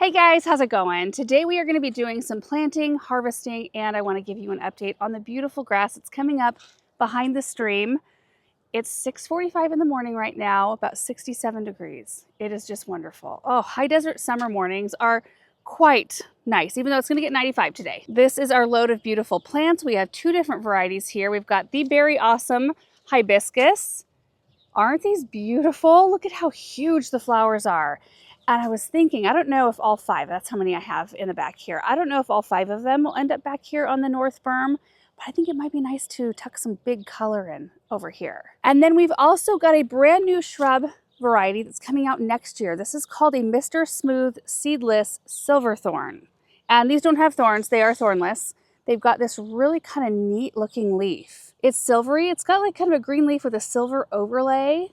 Hey guys, how's it going? Today we are going to be doing some planting, harvesting, and I want to give you an update on the beautiful grass that's coming up behind the stream. It's 6:45 in the morning right now, about 67 degrees. It is just wonderful. Oh, high desert summer mornings are quite nice, even though it's going to get 95 today. This is our load of beautiful plants. We have two different varieties here. We've got the Berry Awesome Hibiscus. Aren't these beautiful? Look at how huge the flowers are. And I was thinking, I don't know if all five, that's how many I have in the back here. I don't know if all five of them will end up back here on the north berm, but I think it might be nice to tuck some big color in over here. And then we've also got a brand new shrub variety that's coming out next year. This is called a Mr. Smooth Seedless Silverthorn. And these don't have thorns, they are thornless. They've got this really kind of neat looking leaf. It's silvery, it's got like kind of a green leaf with a silver overlay.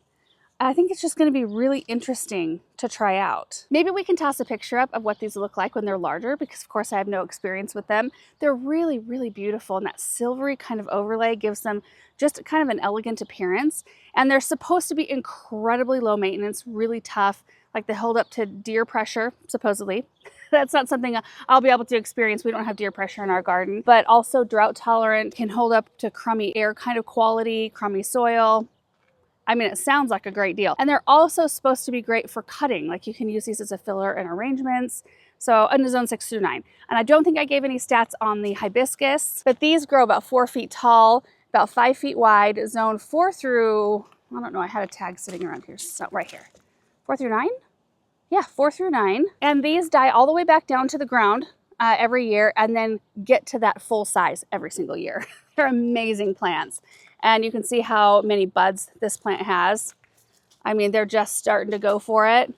I think it's just going to be really interesting to try out. Maybe we can toss a picture up of what these look like when they're larger, because of course I have no experience with them. They're really, really beautiful, and that silvery kind of overlay gives them just kind of an elegant appearance. And they're supposed to be incredibly low maintenance, really tough, like they hold up to deer pressure, supposedly. That's not something I'll be able to experience. We don't have deer pressure in our garden, but also drought tolerant, can hold up to crummy air kind of quality, crummy soil. I mean, it sounds like a great deal. And they're also supposed to be great for cutting. Like you can use these as a filler in arrangements. So in zone 6 through 9. And I don't think I gave any stats on the hibiscus, but these grow about 4 feet tall, about 5 feet wide, zone 4 through, I don't know, I had a tag sitting around here, so right here. 4 through 9? Yeah, 4 through 9. And these die all the way back down to the ground every year and then get to that full size every single year. They're amazing plants. And you can see how many buds this plant has. I mean, they're just starting to go for it,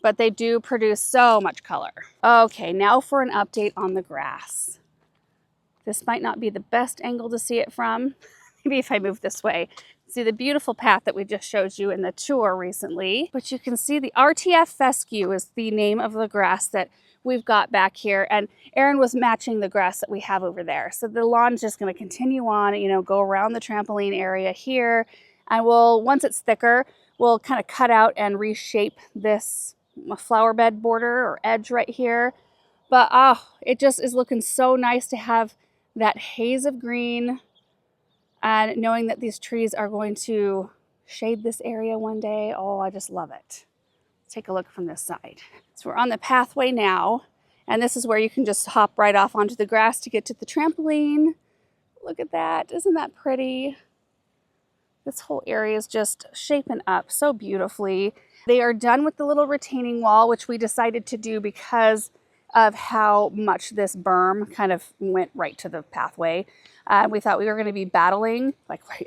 but they do produce so much color. Okay, now for an update on the grass. This might not be the best angle to see it from. Maybe if I move this way. See the beautiful path that we just showed you in the tour recently. But you can see the RTF fescue is the name of the grass that we've got back here, and Erin was matching the grass that we have over there. So the lawn's just going to continue on, you know, go around the trampoline area here, and once it's thicker, we'll kind of cut out and reshape this flower bed border or edge right here. But it just is looking so nice to have that haze of green, and knowing that these trees are going to shade this area one day. Oh, I just love it. Take a look from this side. So we're on the pathway now, and this is where you can just hop right off onto the grass to get to the trampoline. Look at that, isn't that pretty? This whole area is just shaping up so beautifully. They are done with the little retaining wall, which we decided to do because of how much this berm kind of went right to the pathway. We thought we were going to be battling,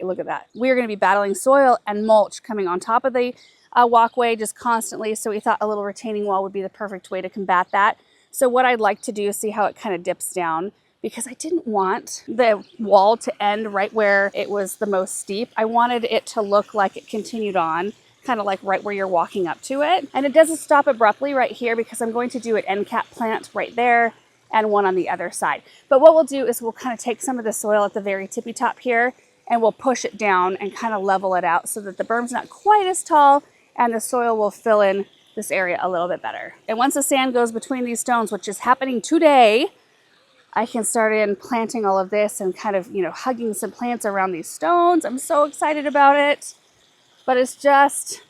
look at that. We were going to be battling soil and mulch coming on top of the walkway just constantly. So we thought a little retaining wall would be the perfect way to combat that. So what I'd like to do is see how it kind of dips down, because I didn't want the wall to end right where it was the most steep. I wanted it to look like it continued on, kind of like right where you're walking up to it. And it doesn't stop abruptly right here, because I'm going to do an end cap plant right there and one on the other side. But what we'll do is we'll kind of take some of the soil at the very tippy top here, and we'll push it down and kind of level it out so that the berm's not quite as tall and the soil will fill in this area a little bit better. And once the sand goes between these stones, which is happening today, I can start in planting all of this and kind of, you know, hugging some plants around these stones. I'm so excited about it, but it's just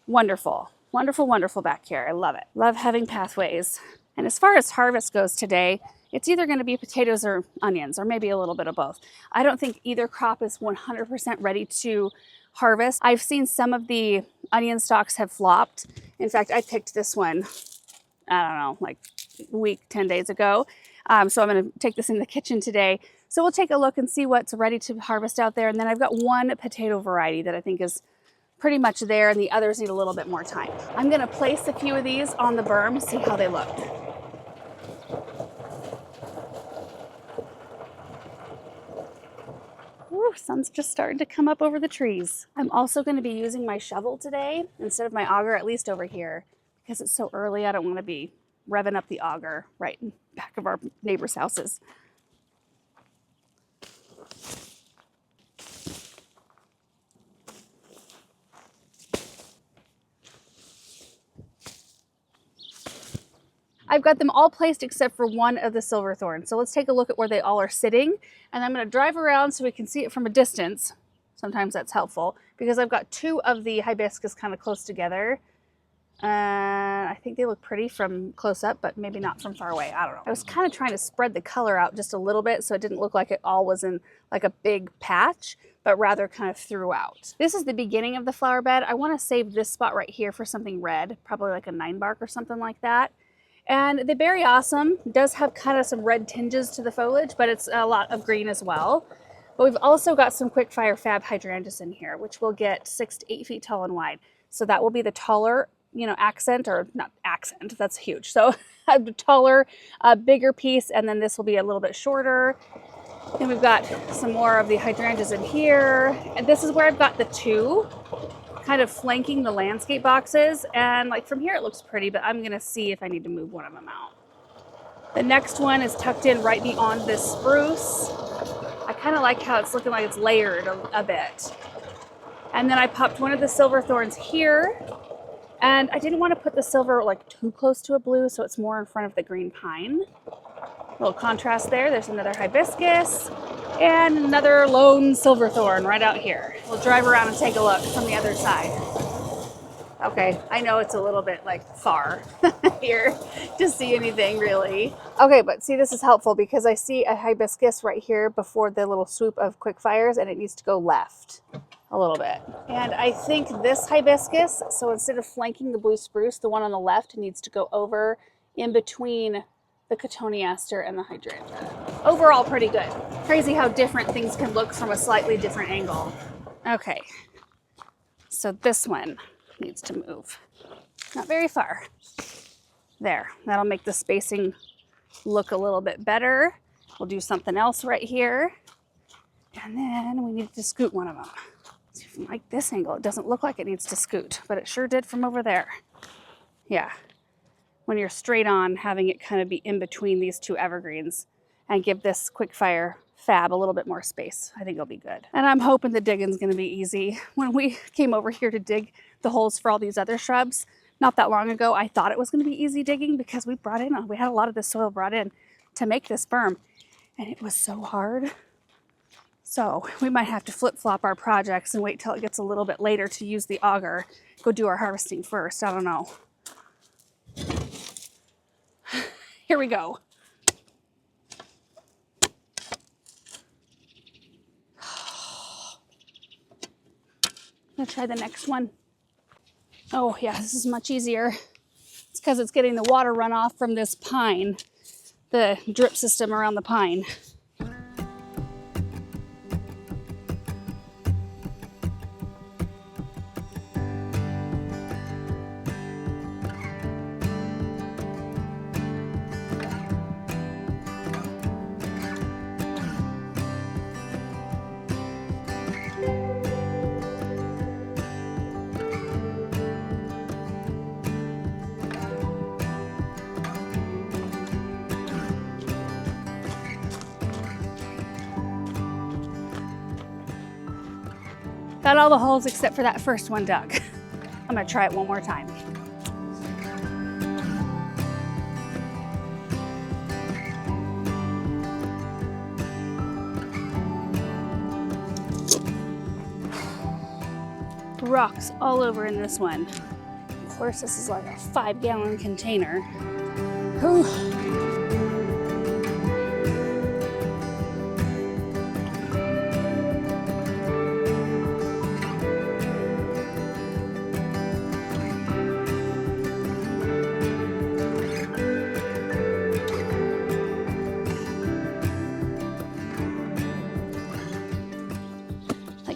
wonderful. Wonderful, wonderful back here. I love it. Love having pathways. And as far as harvest goes today, it's either going to be potatoes or onions, or maybe a little bit of both. I don't think either crop is 100% ready to harvest. I've seen some of the onion stalks have flopped. In fact, I picked this one, I don't know, like a week, 10 days ago. So I'm going to take this in the kitchen today. So we'll take a look and see what's ready to harvest out there. And then I've got one potato variety that I think is pretty much there, and the others need a little bit more time. I'm going to place a few of these on the berm, see how they look. Ooh, sun's just starting to come up over the trees. I'm also going to be using my shovel today instead of my auger, at least over here, because it's so early. I don't want to be revving up the auger right in back of our neighbors' houses. I've got them all placed except for one of the Silverthorns. So let's take a look at where they all are sitting. And I'm going to drive around so we can see it from a distance. Sometimes that's helpful because I've got two of the Hibiscus kind of close together. I think they look pretty from close up, but maybe not from far away. I don't know. I was kind of trying to spread the color out just a little bit so it didn't look like it all was in like a big patch, but rather kind of throughout. This is the beginning of the flower bed. I want to save this spot right here for something red, probably like a 9-bark or something like that. And the Berry Awesome does have kind of some red tinges to the foliage, but it's a lot of green as well. But we've also got some Quickfire Fab hydrangeas in here, which will get 6 to 8 feet tall and wide. So that will be the taller, you know, accent, or not accent, that's huge. So a taller, bigger piece, and then this will be a little bit shorter. And we've got some more of the hydrangeas in here. And this is where I've got the two kind of flanking the landscape boxes. And like from here it looks pretty, but I'm gonna see if I need to move one of them out. The next one is tucked in right beyond this spruce. I kind of like how it's looking like it's layered a bit. And then I popped one of the Silverthorns here. And I didn't want to put the silver like too close to a blue, so it's more in front of the green pine. A little contrast there. There's another Hibiscus and another lone Silverthorn right out here. We'll drive around and take a look from the other side. Okay, I know it's a little bit like far here to see anything really. Okay, but see, this is helpful because I see a Hibiscus right here before the little swoop of Quickfires, and it needs to go left a little bit. And I think this Hibiscus, so instead of flanking the blue spruce, the one on the left needs to go over in between the Cotoneaster and the hydrangea. Overall, pretty good. Crazy how different things can look from a slightly different angle. Okay, so this one needs to move. Not very far. There, that'll make the spacing look a little bit better. We'll do something else right here. And then we need to scoot one of them. See, from like this angle, it doesn't look like it needs to scoot, but it sure did from over there. Yeah, when you're straight on, having it kind of be in between these two evergreens and give this Quickfire Fab a little bit more space. I think it'll be good. And I'm hoping the digging's gonna be easy. When we came over here to dig the holes for all these other shrubs, not that long ago, I thought it was gonna be easy digging because we had a lot of this soil brought in to make this berm, and it was so hard. So we might have to flip-flop our projects and wait till it gets a little bit later to use the auger. Go do our harvesting first, I don't know. Here we go. I'm gonna try the next one. Oh yeah, this is much easier. It's because it's getting the water runoff from this pine, the drip system around the pine. Got all the holes except for that first one dug. I'm gonna try it one more time. Rocks all over in this one. Of course, this is like a 5-gallon container. Whew.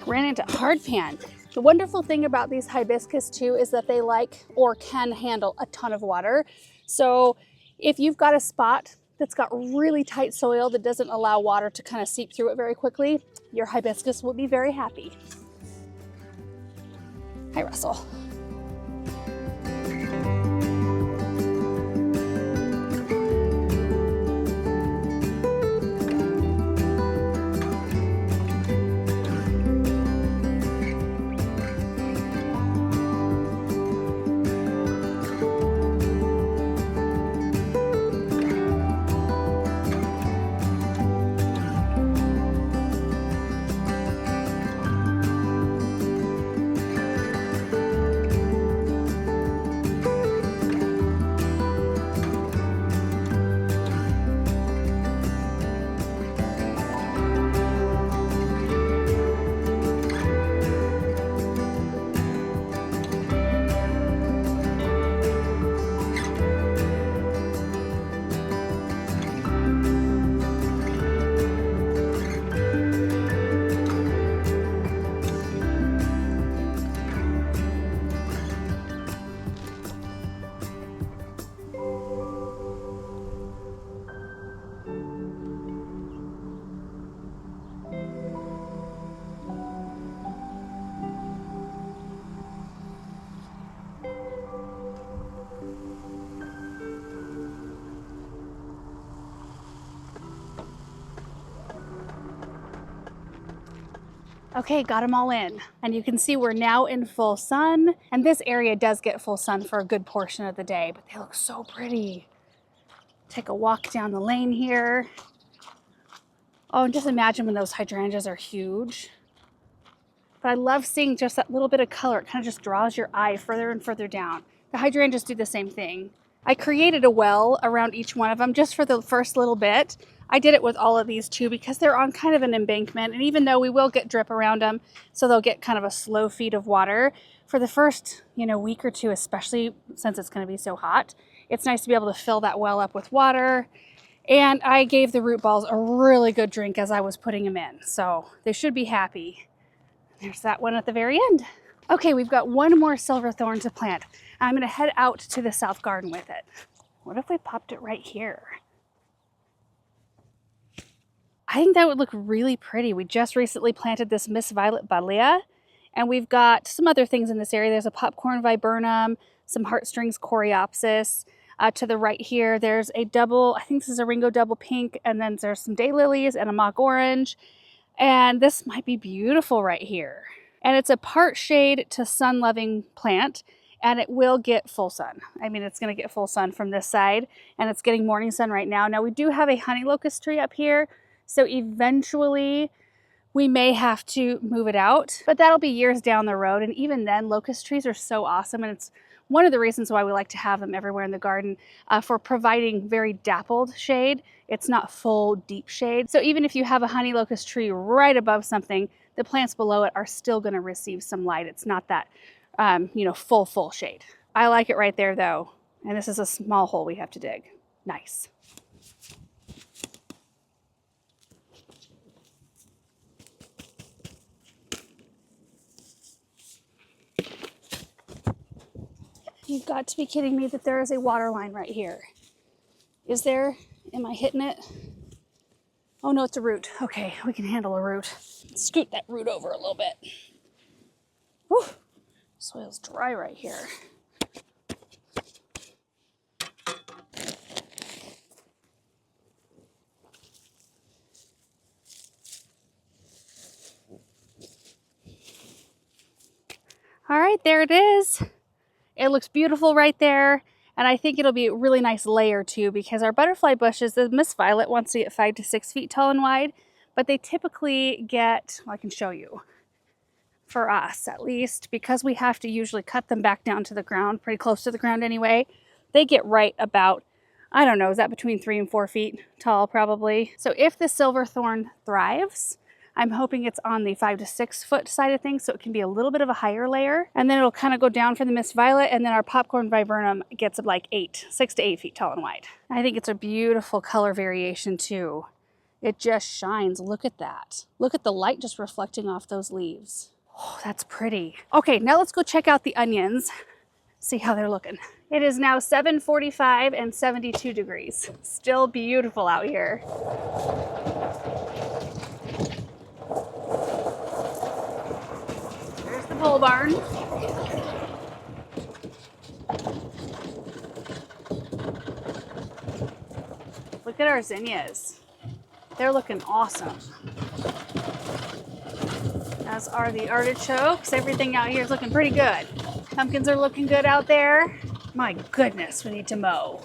Ran into hardpan. The wonderful thing about these Hibiscus too is that they like or can handle a ton of water. So if you've got a spot that's got really tight soil that doesn't allow water to kind of seep through it very quickly, your Hibiscus will be very happy. Hi, Russell. Okay, got them all in. And you can see we're now in full sun. And this area does get full sun for a good portion of the day, but they look so pretty. Take a walk down the lane here. Oh, and just imagine when those hydrangeas are huge. But I love seeing just that little bit of color. It kind of just draws your eye further and further down. The hydrangeas do the same thing. I created a well around each one of them just for the first little bit. I did it with all of these too because they're on kind of an embankment. And even though we will get drip around them, so they'll get kind of a slow feed of water, for the first, week or two, especially since it's going to be so hot, it's nice to be able to fill that well up with water. And I gave the root balls a really good drink as I was putting them in. So they should be happy. There's that one at the very end. Okay, we've got one more silverthorn to plant. I'm gonna head out to the south garden with it. What if we popped it right here? I think that would look really pretty. We just recently planted this Miss Violet Buddleia, and we've got some other things in this area. There's a popcorn viburnum, some heartstrings coreopsis. To the right here, there's a double, I think this is a Ringo double pink, and then there's some daylilies and a mock orange. And this might be beautiful right here. And it's a part shade to sun-loving plant, and it will get full sun. I mean, it's gonna get full sun from this side, and it's getting morning sun right now. Now we do have a honey locust tree up here, so eventually we may have to move it out, but that'll be years down the road. And even then, locust trees are so awesome, and it's one of the reasons why we like to have them everywhere in the garden for providing very dappled shade. It's not full deep shade. So even if you have a honey locust tree right above something, the plants below it are still gonna receive some light. It's not that, full shade. I like it right there though. And this is a small hole we have to dig. Nice. You've got to be kidding me that there is a water line right here. Is there? Am I hitting it? Oh no, it's a root. Okay, we can handle a root. Scoot that root over a little bit. Whew. Soil's dry right here. All right, there it is. It looks beautiful right there. And I think it'll be a really nice layer too, because our butterfly bushes, the Miss Violet wants to get 5 to 6 feet tall and wide, but they typically get, well, I can show you, for us at least, because we have to usually cut them back down to the ground, pretty close to the ground anyway, they get right about, I don't know, is that between 3 and 4 feet tall probably? So if the silverthorn thrives, I'm hoping it's on the 5 to 6 foot side of things, so it can be a little bit of a higher layer. And then it'll kind of go down for the Miss Violet, and then our popcorn viburnum gets like 6 to 8 feet tall and wide. I think it's a beautiful color variation too. It just shines. Look at that. Look at the light just reflecting off those leaves. Oh, that's pretty. Okay, now let's go check out the onions, see how they're looking. It is now 7:45 and 72 degrees. Still beautiful out here. Pole barn. Look at our zinnias. They're looking awesome. As are the artichokes. Everything out here is looking pretty good. Pumpkins are looking good out there. My goodness, we need to mow.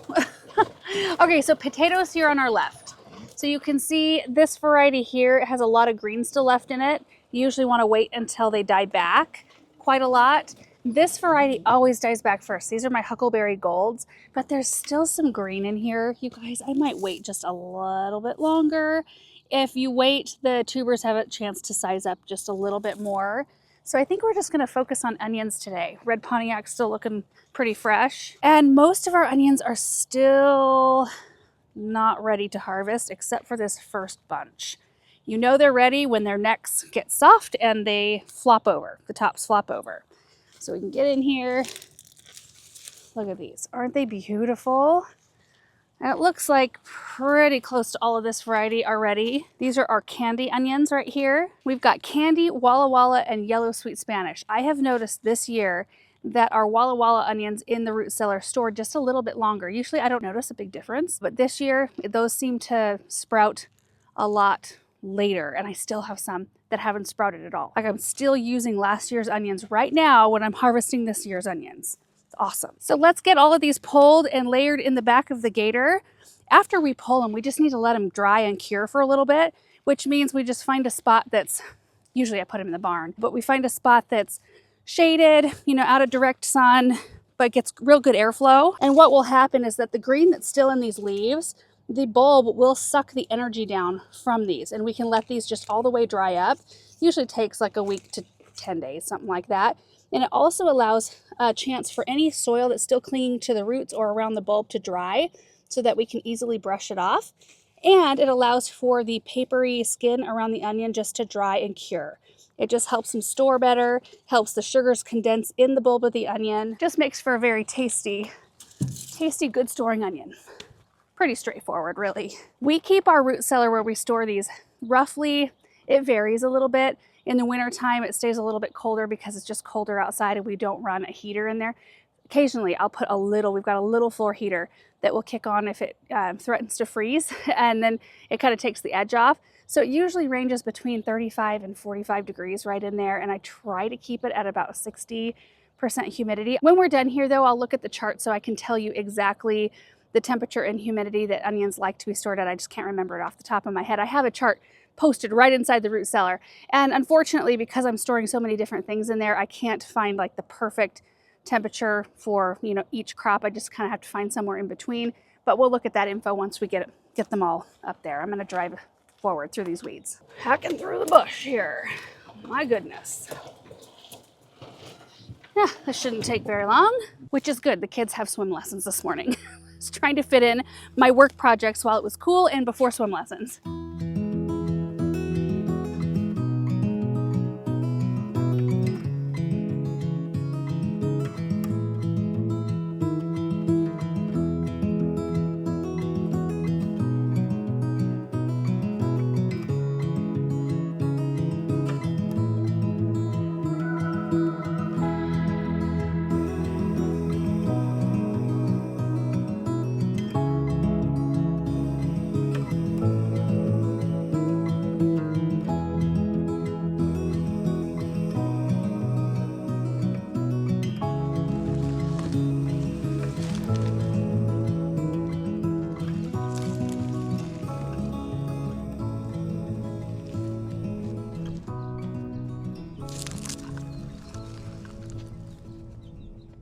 Okay, so potatoes here on our left. So you can see this variety here, it has a lot of green still left in it. You usually want to wait until they die back quite a lot. This variety always dies back first. These are my Huckleberry Golds, but there's still some green in here. You guys, I might wait just a little bit longer. If you wait, the tubers have a chance to size up just a little bit more. So I think we're just gonna focus on onions today. Red Pontiac's still looking pretty fresh. And most of our onions are still not ready to harvest except for this first bunch. You know they're ready when their necks get soft and they flop over, the tops flop over. So we can get in here. Look at these, aren't they beautiful? And it looks like pretty close to all of this variety already. These are our candy onions right here. We've got candy, Walla Walla, and yellow sweet Spanish. I have noticed this year that our Walla Walla onions in the root cellar store just a little bit longer. Usually I don't notice a big difference, but this year those seem to sprout a lot later, and I still have some that haven't sprouted at all. Like, I'm still using last year's onions right now when I'm harvesting this year's onions. It's awesome. So let's get all of these pulled and layered in the back of the gator. After we pull them, we just need to let them dry and cure for a little bit, which means we just find a spot that's, usually I put them in the barn, but we find a spot that's shaded, you know, out of direct sun, but gets real good airflow. And what will happen is that the green that's still in these leaves, the bulb will suck the energy down from these, and we can let these just all the way dry up. Usually takes like a week to 10 days, something like that. And it also allows a chance for any soil that's still clinging to the roots or around the bulb to dry, so that we can easily brush it off. And it allows for the papery skin around the onion just to dry and cure. It just helps them store better, helps the sugars condense in the bulb of the onion. Just makes for a very tasty, good storing onion. Pretty straightforward, really. We keep our root cellar where we store these roughly, it varies a little bit. In the wintertime, it stays a little bit colder because it's just colder outside and we don't run a heater in there. Occasionally, I'll put a little, we've got a little floor heater that will kick on if it threatens to freeze, and then it kind of takes the edge off. So it usually ranges between 35 and 45 degrees right in there, and I try to keep it at about 60% humidity. When we're done here though, I'll look at the chart so I can tell you exactly the temperature and humidity that onions like to be stored at. I just can't remember it off the top of my head. I have a chart posted right inside the root cellar, and unfortunately, because I'm storing so many different things in there, I can't find like the perfect temperature for, you know, each crop. I just kind of have to find somewhere in between, but we'll look at that info once we get them all up there. I'm going to drive forward through these weeds. Hacking through the bush here. My goodness. Yeah, this shouldn't take very long, which is good. The kids have swim lessons this morning. I was trying to fit in my work projects while it was cool and before swim lessons.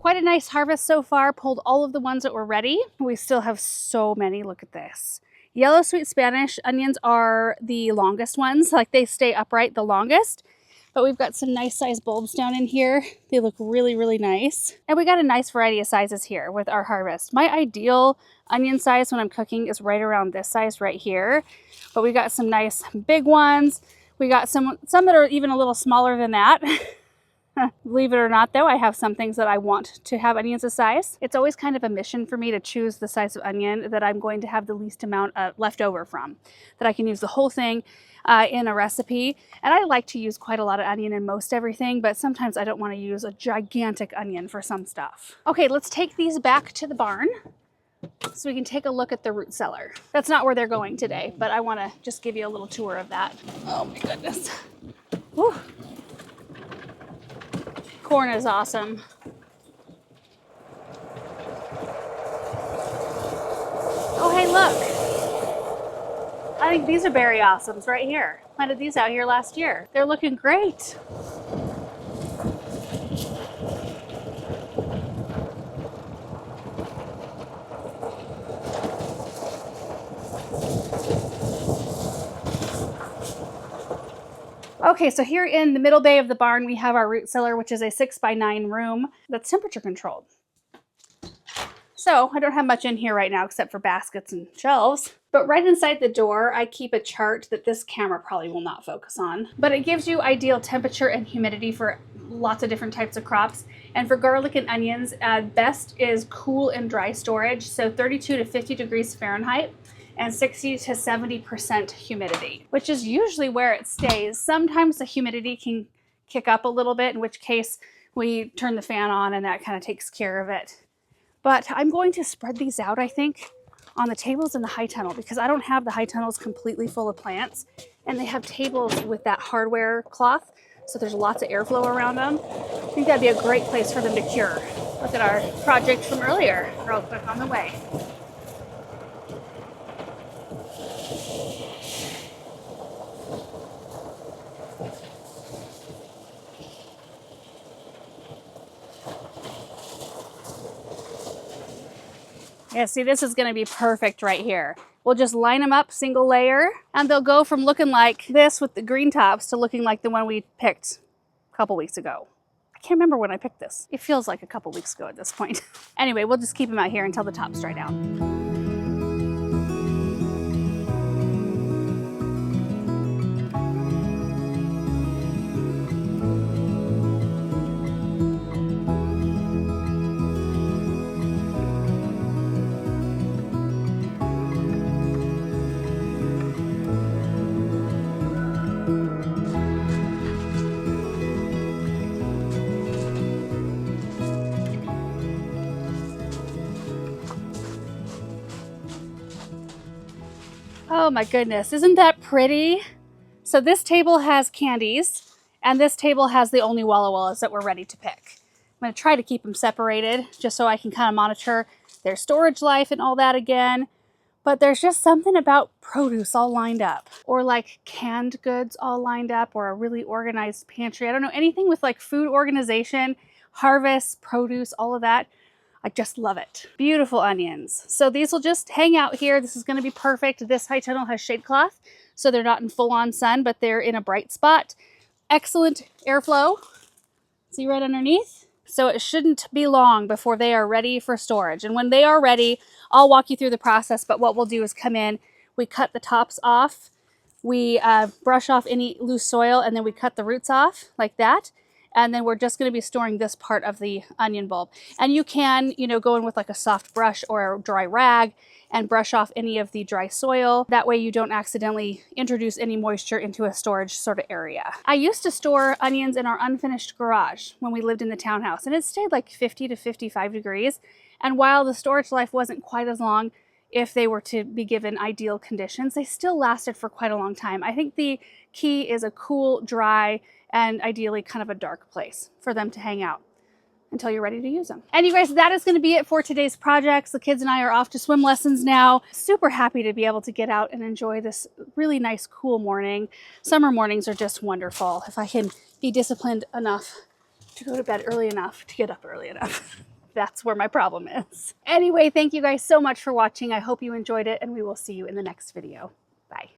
Quite a nice harvest so far. Pulled all of the ones that were ready. We still have so many. Look at this. Yellow sweet Spanish onions are the longest ones. Like, they stay upright the longest. But we've got some nice size bulbs down in here. They look really, really nice. And we got a nice variety of sizes here with our harvest. My ideal onion size when I'm cooking is right around this size right here. But we got some nice big ones. We got some that are even a little smaller than that. Believe it or not though, I have some things that I want to have onions this size. It's always kind of a mission for me to choose the size of onion that I'm going to have the least amount left over from, that I can use the whole thing in a recipe. And I like to use quite a lot of onion in most everything, but sometimes I don't want to use a gigantic onion for some stuff. Okay, let's take these back to the barn so we can take a look at the root cellar. That's not where they're going today, but I want to just give you a little tour of that. Oh my goodness. Whew. Corn is awesome. Oh, hey, look. I think these are berry awesomes right here. Planted these out here last year. They're looking great. Okay, so here in the middle bay of the barn, we have our root cellar, which is a 6x9 room that's temperature controlled. So I don't have much in here right now except for baskets and shelves. But right inside the door, I keep a chart that this camera probably will not focus on. But it gives you ideal temperature and humidity for lots of different types of crops. And for garlic and onions, best is cool and dry storage. So 32 to 50 degrees Fahrenheit. And 60 to 70% humidity, which is usually where it stays. Sometimes the humidity can kick up a little bit, in which case we turn the fan on and that kind of takes care of it. But I'm going to spread these out, I think, on the tables in the high tunnel because I don't have the high tunnels completely full of plants, and they have tables with that hardware cloth, so there's lots of airflow around them. I think that'd be a great place for them to cure. Look at our project from earlier, real quick on the way. Yeah, see, this is gonna be perfect right here. We'll just line them up single layer, and they'll go from looking like this with the green tops to looking like the one we picked a couple weeks ago. I can't remember when I picked this. It feels like a couple weeks ago at this point. Anyway, we'll just keep them out here until the tops dry down. Oh my goodness, isn't that pretty? So this table has candies, and this table has the only Walla Wallas that we're ready to pick. I'm gonna try to keep them separated just so I can kind of monitor their storage life and all that again. But there's just something about produce all lined up, or like canned goods all lined up, or a really organized pantry. I don't know, anything with like food organization, harvest, produce, all of that. I just love it. Beautiful onions. So these will just hang out here. This is gonna be perfect. This high tunnel has shade cloth, so they're not in full-on sun, but they're in a bright spot. Excellent airflow. See right underneath? So it shouldn't be long before they are ready for storage. And when they are ready, I'll walk you through the process, but what we'll do is come in, we cut the tops off, we brush off any loose soil, and then we cut the roots off like that. And then we're just going to be storing this part of the onion bulb. And you can, go in with like a soft brush or a dry rag and brush off any of the dry soil. That way you don't accidentally introduce any moisture into a storage sort of area. I used to store onions in our unfinished garage when we lived in the townhouse, and it stayed like 50 to 55 degrees. And while the storage life wasn't quite as long, if they were to be given ideal conditions, they still lasted for quite a long time. I think the key is a cool, dry, and ideally kind of a dark place for them to hang out until you're ready to use them. Anyways, that is going to be it for today's projects. The kids and I are off to swim lessons now. Super happy to be able to get out and enjoy this really nice, cool morning. Summer mornings are just wonderful. If I can be disciplined enough to go to bed early enough to get up early enough. That's where my problem is. Anyway, thank you guys so much for watching. I hope you enjoyed it, and we will see you in the next video. Bye.